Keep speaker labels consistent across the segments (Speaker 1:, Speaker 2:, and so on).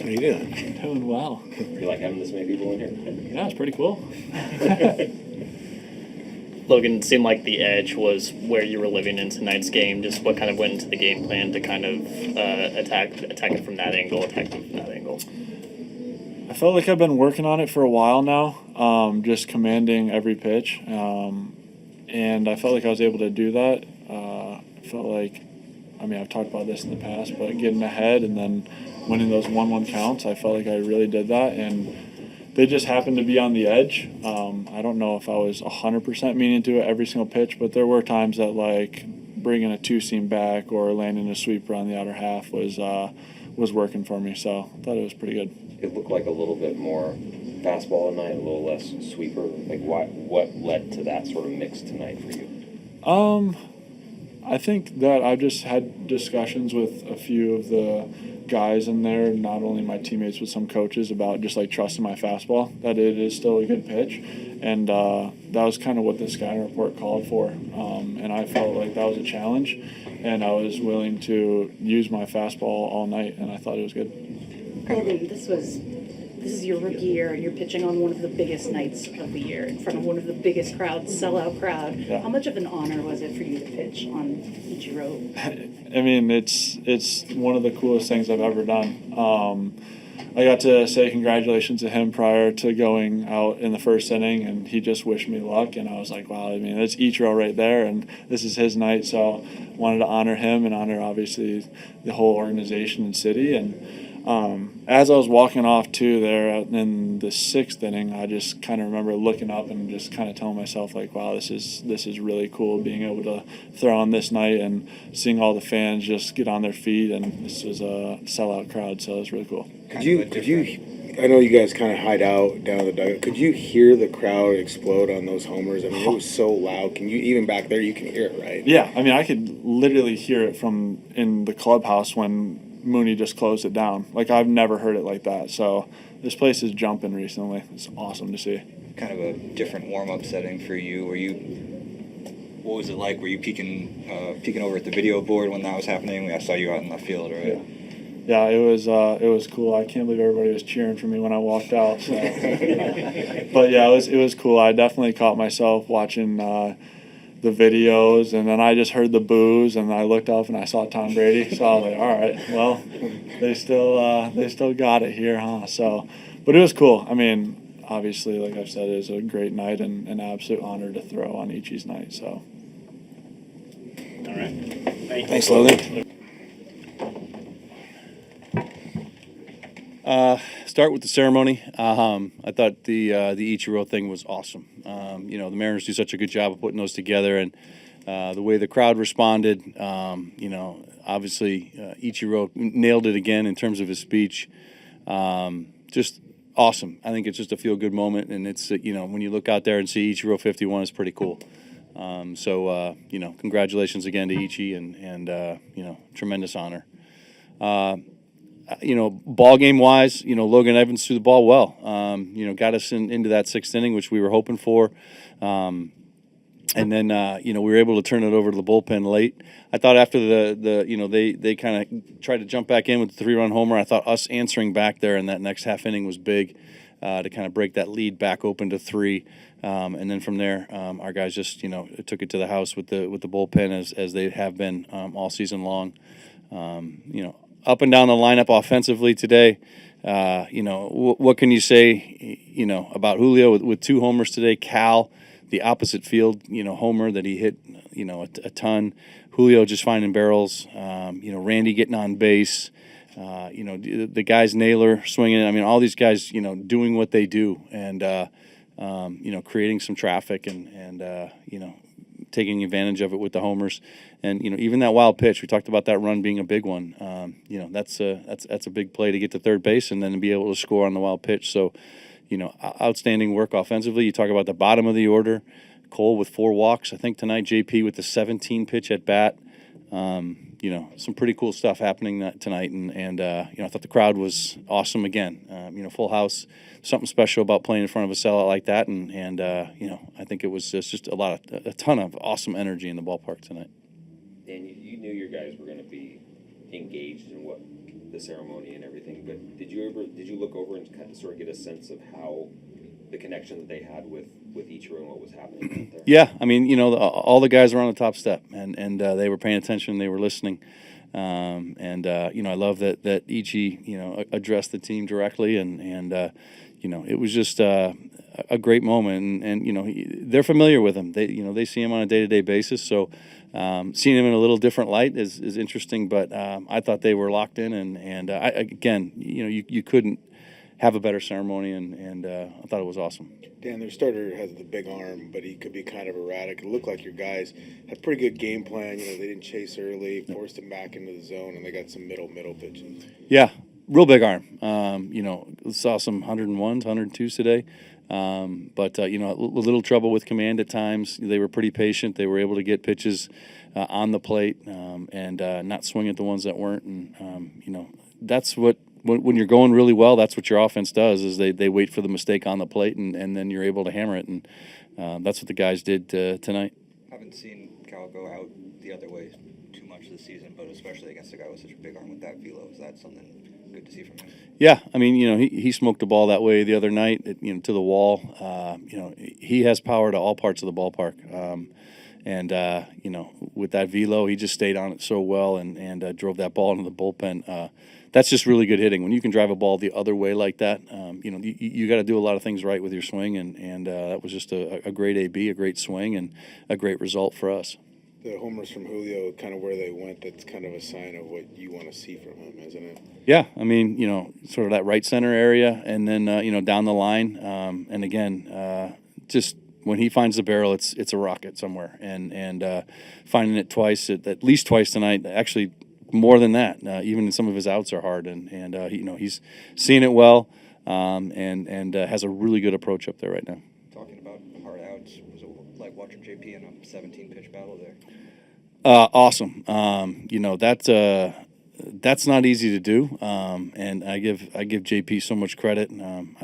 Speaker 1: How you doing?
Speaker 2: Doing well.
Speaker 3: You like having this many people in here?
Speaker 2: Yeah, it's pretty cool.
Speaker 4: Logan, it seemed like the edge was where you were living in tonight's game. Just what kind of went into the game plan to kind of attack it from that angle, attack them from that angle?
Speaker 2: I felt like I've been working on it for a while now, just commanding every pitch. And I felt like I was able to do that. I felt like, I've talked about this in the past, but getting ahead and then winning those 1-1 counts, I felt like I really did that. And they just happened to be on the edge. I don't know if I was 100% meaning to it every single pitch, but there were times that, like, bringing a two-seam back or landing a sweeper on the outer half was working for me. So I thought it was pretty good.
Speaker 3: It looked like a little bit more fastball tonight, a little less sweeper. Like, what led to that sort of mix tonight for you?
Speaker 2: I think that I've just had discussions with a few of the guys in there, not only my teammates, but some coaches, about just like trusting my fastball, that it is still a good pitch. And that was kind of what the scouting report called for. And I felt like that was a challenge, and I was willing to use my fastball all night, and I thought it was good.
Speaker 5: Logan, this is your rookie year, and you're pitching on one of the biggest nights of the year in front of one of the biggest crowds, sellout crowd.
Speaker 2: Yeah.
Speaker 5: How much of an honor was it for you to pitch on Ichiro?
Speaker 2: It's one of the coolest things I've ever done. I got to say congratulations to him prior to going out in the first inning, and he just wished me luck, and I was like, wow, it's Ichiro right there, and this is his night, so wanted to honor him and honor, obviously, the whole organization and city. And as I was walking off too there in the sixth inning, I just kind of remember looking up and just kind of telling myself, like, wow, this is really cool, being able to throw on this night and seeing all the fans just get on their feet, and this was a sellout crowd, so it was really cool.
Speaker 1: Could you? I know you guys kind of hide out down the dugout. Could you hear the crowd explode on those homers? It was so loud. Can you, even back there, you can hear it, right?
Speaker 2: Yeah, I could literally hear it from in the clubhouse when Mooney just closed it down. Like, I've never heard it like that. So this place is jumping recently. It's awesome to see.
Speaker 6: Kind of a different warm-up setting for you. What was it like? Were you peeking over at the video board when that was happening? I saw you out in left field, right?
Speaker 2: Yeah, it was cool. I can't believe everybody was cheering for me when I walked out. So. But yeah, it was cool. I definitely caught myself watching the videos, and then I just heard the boos, and I looked up and I saw Tom Brady. So I was like, all right, well, they still got it here, huh? So, but it was cool. Obviously, like I've said, it was a great night and an absolute honor to throw on Ichi's night. So,
Speaker 4: All right.
Speaker 1: Thanks, Logan.
Speaker 7: Start with the ceremony. I thought the Ichiro thing was awesome. The Mariners do such a good job of putting those together, and the way the crowd responded. Obviously Ichiro nailed it again in terms of his speech. Just awesome. I think it's just a feel-good moment, and it's when you look out there and see Ichiro 51, it's pretty cool. Congratulations again to Ichi, and tremendous honor. Ball game wise, Logan Evans threw the ball well. Got us into that sixth inning, which we were hoping for. And then, we were able to turn it over to the bullpen late. I thought after they kind of tried to jump back in with the 3-run homer. I thought us answering back there in that next half inning was big to kind of break that lead back open to 3. And then from there, our guys just, took it to the house with the bullpen as they have been all season long. Up and down the lineup offensively today. What can you say, about Julio with 2 homers today? Cal, the opposite field, homer that he hit, a ton. Julio just finding barrels. Randy getting on base. The guys, Naylor swinging. All these guys, doing what they do, and creating some traffic and taking advantage of it with the homers. And even that wild pitch, we talked about that run being a big one. That's a big play to get to third base and then to be able to score on the wild pitch. So, outstanding work offensively. You talk about the bottom of the order. Cole with 4 walks, I think tonight. JP with the 17 pitch at bat. Some pretty cool stuff happening tonight. And I thought the crowd was awesome again. Full house. Something special about playing in front of a sellout like that. And I think it was just a ton of awesome energy in the ballpark tonight.
Speaker 3: Dan, you knew your guys were going to be engaged in what the ceremony and everything, but did you look over and kind of sort of get a sense of how the connection that they had with Ichiro and what was happening out there?
Speaker 7: Yeah, I mean, all the guys were on the top step, and they were paying attention, they were listening, I love that Ichi, addressed the team directly, and it was just a great moment, and they're familiar with him. They see him on a day-to-day basis, so seeing him in a little different light is interesting. But I thought they were locked in, and you couldn't have a better ceremony, and I thought it was awesome.
Speaker 1: Dan, their starter has the big arm, but he could be kind of erratic. It looked like your guys had pretty good game plan. They didn't chase early, forced him back into the zone, and they got some middle pitches.
Speaker 7: Yeah, real big arm. Saw some 101s, 102s today. But a little trouble with command at times. They were pretty patient. They were able to get pitches on the plate and not swing at the ones that weren't. And, that's what, when you're going really well, that's what your offense does, is they wait for the mistake on the plate, and then you're able to hammer it. And that's what the guys did tonight.
Speaker 6: Haven't seen Cal go out the other way too much this season, but especially against a guy with such a big arm with that velo. Is that something good to see from him?
Speaker 7: Yeah, I mean, he smoked the ball that way the other night, to the wall. He has power to all parts of the ballpark. With that velo, he just stayed on it so well and drove that ball into the bullpen. That's just really good hitting. When you can drive a ball the other way like that, you got to do a lot of things right with your swing, and that was just a great AB, a great swing, and a great result for us.
Speaker 1: The homers from Julio, kind of where they went, that's kind of a sign of what you want to see from him, isn't it?
Speaker 7: Yeah, I mean, sort of that right center area, and then, down the line. And again, just when he finds the barrel, it's a rocket somewhere. And finding it twice, at least twice tonight, actually more than that. Even some of his outs are hard, and he's seeing it well, and has a really good approach up there right now.
Speaker 6: Talking about hard outs, was it like watching JP in a 17-pitch battle there?
Speaker 7: Awesome. That's not easy to do, and I give JP so much credit.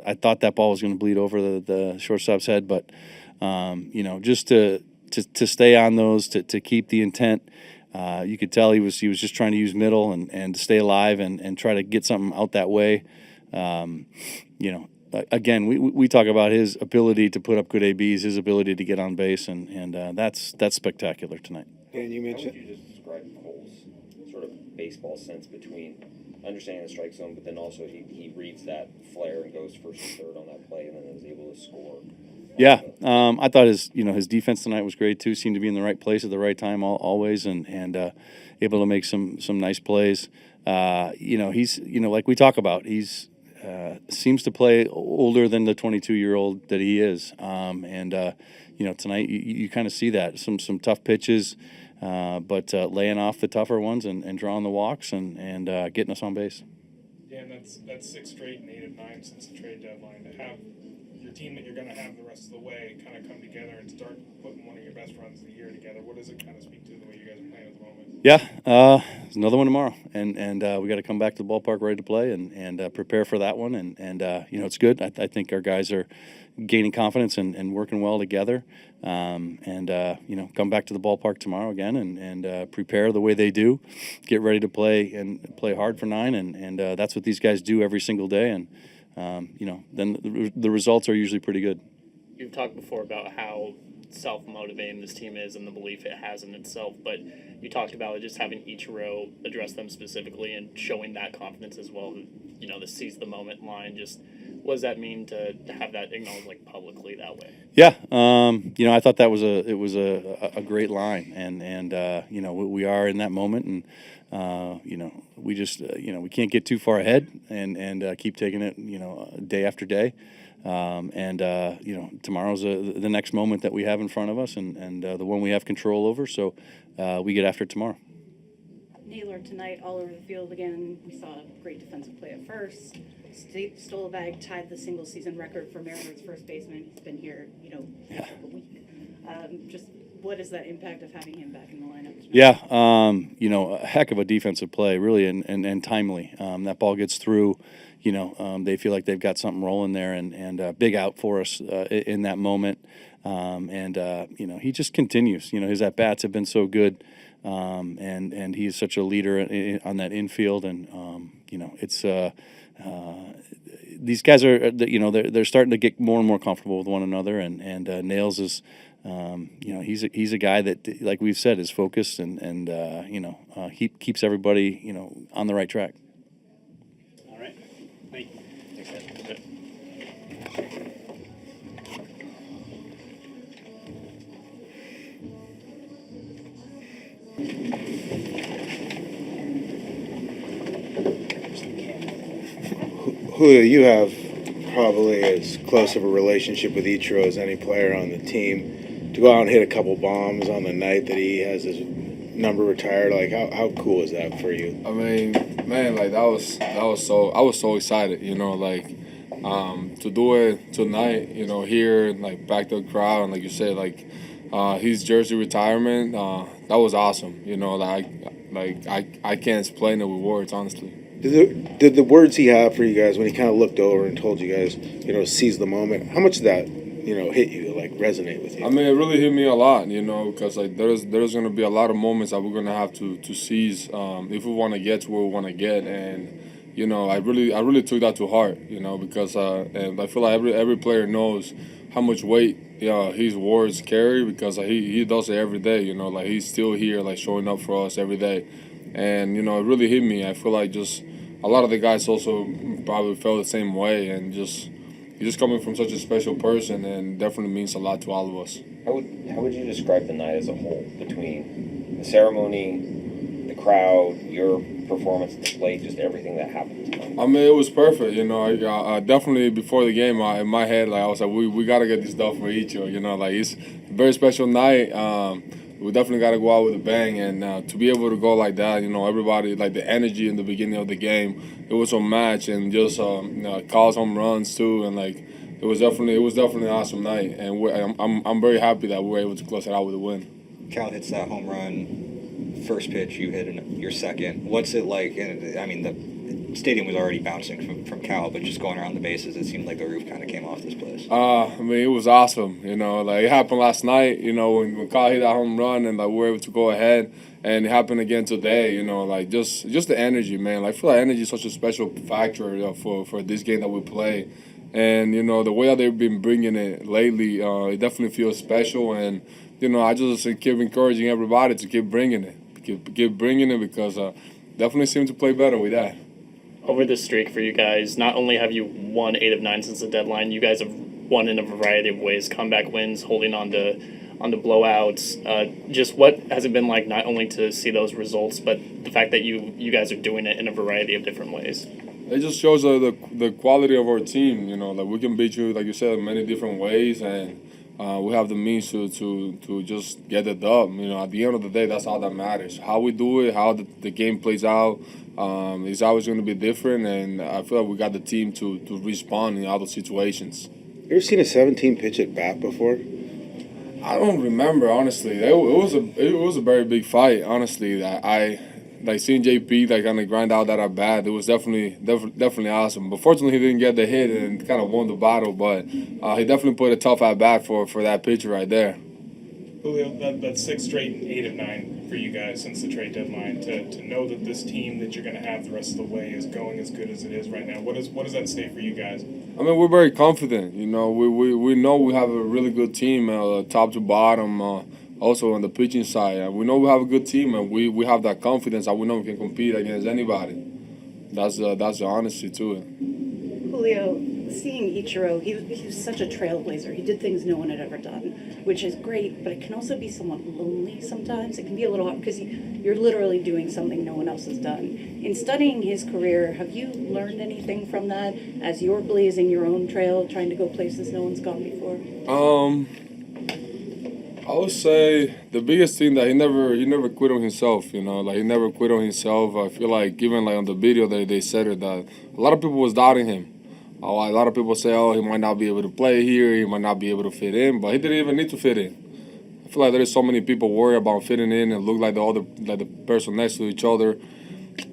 Speaker 7: I thought that ball was going to bleed over the shortstop's head, but just to stay on those, to keep the intent. You could tell he was just trying to use middle and to stay alive and try to get something out that way. Again, we talk about his ability to put up good ABs, his ability to get on base, and that's spectacular tonight.
Speaker 1: Dan, you
Speaker 3: How
Speaker 1: mentioned.
Speaker 3: would you just describe Cole's sort of baseball sense between understanding the strike zone, but then also he reads that flare and goes first and third on that play, and then is able to score?
Speaker 7: Yeah, I thought his defense tonight was great too. Seemed to be in the right place at the right time always, and able to make some nice plays. He's like we talk about, he's seems to play older than the 22-year-old that he is. Tonight you kind of see that some tough pitches, but laying off the tougher ones and drawing the walks and getting us on base.
Speaker 8: Dan, that's 6 straight and 8 of 9 since the trade deadline. To have your team that you're going to have the rest of the way kind of come together and start putting one of your best runs of the year together, what does it kind of speak to the way you guys are playing at the moment?
Speaker 7: Yeah, there's another one tomorrow, and we got to come back to the ballpark ready to play and prepare for that one. And it's good. I think our guys are gaining confidence and working well together. Come back to the ballpark tomorrow again and prepare the way they do, get ready to play hard for 9, and that's what these guys do every single day. And then the results are usually pretty good.
Speaker 4: You've talked before about how self-motivating this team is and the belief it has in itself, but you talked about just having Ichiro address them specifically and showing that confidence as well, the seize the moment line. Just what does that mean to have that acknowledged publicly that way?
Speaker 7: Yeah, I thought that was a great line, and we are in that moment, and we just we can't get too far ahead and keep taking it day after day. Tomorrow's the next moment that we have in front of us, and the one we have control over. So we get after it tomorrow.
Speaker 5: Naylor tonight all over the field again. We saw a great defensive play at first. Stole a bag, tied the single season record for Mariners first baseman. He's been here, a week. Just what is that impact of having him back in the lineup tonight?
Speaker 7: Yeah, a heck of a defensive play, really, and timely. That ball gets through. They feel like they've got something rolling there, and big out for us in that moment. He just continues. His at-bats have been so good. and he's such a leader on that infield, and it's these guys are they're starting to get more and more comfortable with one another, and Nails is. He's a guy that, like we've said, is focused and he keeps everybody on the right track.
Speaker 9: All right. Thank you.
Speaker 1: Julio, you have probably as close of a relationship with Ichiro as any player on the team. To go out and hit a couple bombs on the night that he has his number retired, like how cool is that for you?
Speaker 10: I mean, man, like that was so I was so excited, to do it tonight, here and like back to the crowd and like you said, like his jersey retirement, that was awesome, I can't explain it with words, honestly.
Speaker 1: Did the words he had for you guys when he kind of looked over and told you guys, seize the moment? How much did that, hit you, like resonate with you?
Speaker 10: I mean, it really hit me a lot, because like there's gonna be a lot of moments that we're gonna have to seize if we want to get to where we want to get, and I really took that to heart, because and I feel like every player knows how much weight his words carry, because he does it every day, like he's still here, like showing up for us every day, and it really hit me. I feel like just a lot of the guys also probably felt the same way, and he's just coming from such a special person, and definitely means a lot to all of us.
Speaker 3: How would you describe the night as a whole, between the ceremony, the crowd, your performance at the plate, just everything that happened tonight?
Speaker 10: I mean, it was perfect. I definitely before the game, in my head, like I was like, we gotta get this done for Ichiro. Like it's a very special night. We definitely got to go out with a bang, and to be able to go like that, everybody, like the energy in the beginning of the game, it was unmatched, and just calls home runs too, and like it was definitely an awesome night, and I'm very happy that we were able to close it out with a win.
Speaker 6: Cal hits that home run, first pitch, you hit your second. What's it like? And I mean, the stadium was already bouncing from Cal, but just going around the bases, it seemed like the roof kind of came off this place.
Speaker 10: I mean, it was awesome. Like it happened last night. When Cal hit that home run, and like we were able to go ahead, and it happened again today. Like just the energy, man. Like, I feel like energy is such a special factor for this game that we play, and the way that they've been bringing it lately, it definitely feels special. And I just keep encouraging everybody to keep bringing it, keep bringing it, because definitely seem to play better with that.
Speaker 4: Over this streak for you guys, not only have you won 8 of 9 since the deadline, you guys have won in a variety of ways, comeback wins, holding on to blowouts. Just what has it been like, not only to see those results, but the fact that you guys are doing it in a variety of different ways?
Speaker 10: It just shows the quality of our team. Like we can beat you, like you said, in many different ways, and we have the means to just get the dub. At the end of the day, that's all that matters. How we do it, how the game plays out, is always going to be different, and I feel like we got the team to respond in all those situations.
Speaker 1: You ever seen a 17 pitch at bat before?
Speaker 10: I don't remember, honestly. It was a very big fight, honestly. That I like seeing JP like kind of grind out that at bat. It was definitely awesome. But fortunately, he didn't get the hit and kind of won the battle. But he definitely put a tough at bat for that pitcher right there.
Speaker 8: Julio, that's 6 straight and 8 of 9 for you guys since the trade deadline. To know that this team that you're going to have the rest of the way is going as good as it is right now, what does that say for you guys?
Speaker 10: I mean, we're very confident. We know we have a really good team, top to bottom. Also on the pitching side, we know we have a good team, and we have that confidence that we know we can compete against anybody. That's the honesty to it.
Speaker 5: Julio, seeing Ichiro, he was such a trailblazer. He did things no one had ever done, which is great, but it can also be somewhat lonely sometimes. It can be a little hard because you're literally doing something no one else has done. In studying his career, have you learned anything from that as you're blazing your own trail, trying to go places no one's gone before?
Speaker 10: I would say the biggest thing that he never quit on himself. Like he never quit on himself. I feel like even like on the video they said it, that a lot of people was doubting him. A lot of people say, he might not be able to play here, he might not be able to fit in, but he didn't even need to fit in. I feel like there's so many people worry about fitting in and look like the person next to each other.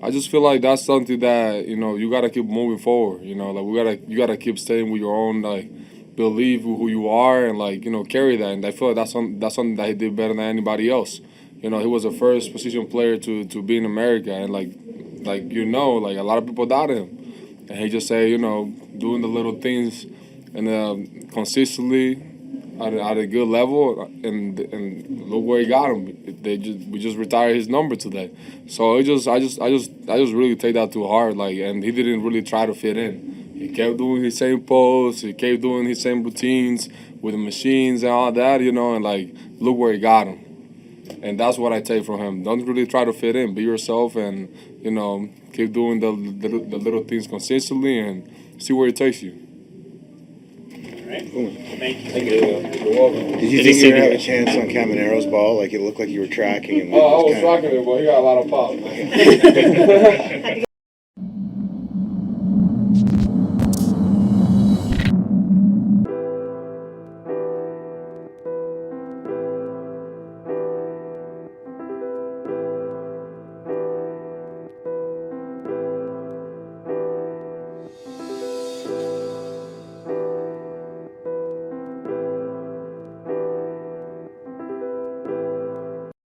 Speaker 10: I just feel like that's something that you gotta keep moving forward. Like you gotta keep staying with your own believe who you are, and carry that. And I feel like that's something that he did better than anybody else. you know, he was the first position player to be in America, and like you know, like a lot of people doubted him, and he just said, you know, doing the little things and consistently at a good level, and look where he got him. We just retired his number today, so I just really take that to heart. Like, and he didn't really try to fit in. He kept doing his same posts. He kept doing his same routines with the machines and all that, you know. And like, look where he got him. And that's what I take from him. Don't really try to fit in. Be yourself, and you know, keep doing the little things consistently, and see where it takes you.
Speaker 9: All right. Thank you.
Speaker 1: Did you think you were gonna have a chance on Camanero's ball? Like it looked like you were tracking and.
Speaker 10: Oh, I was tracking it, but he got a lot of pop.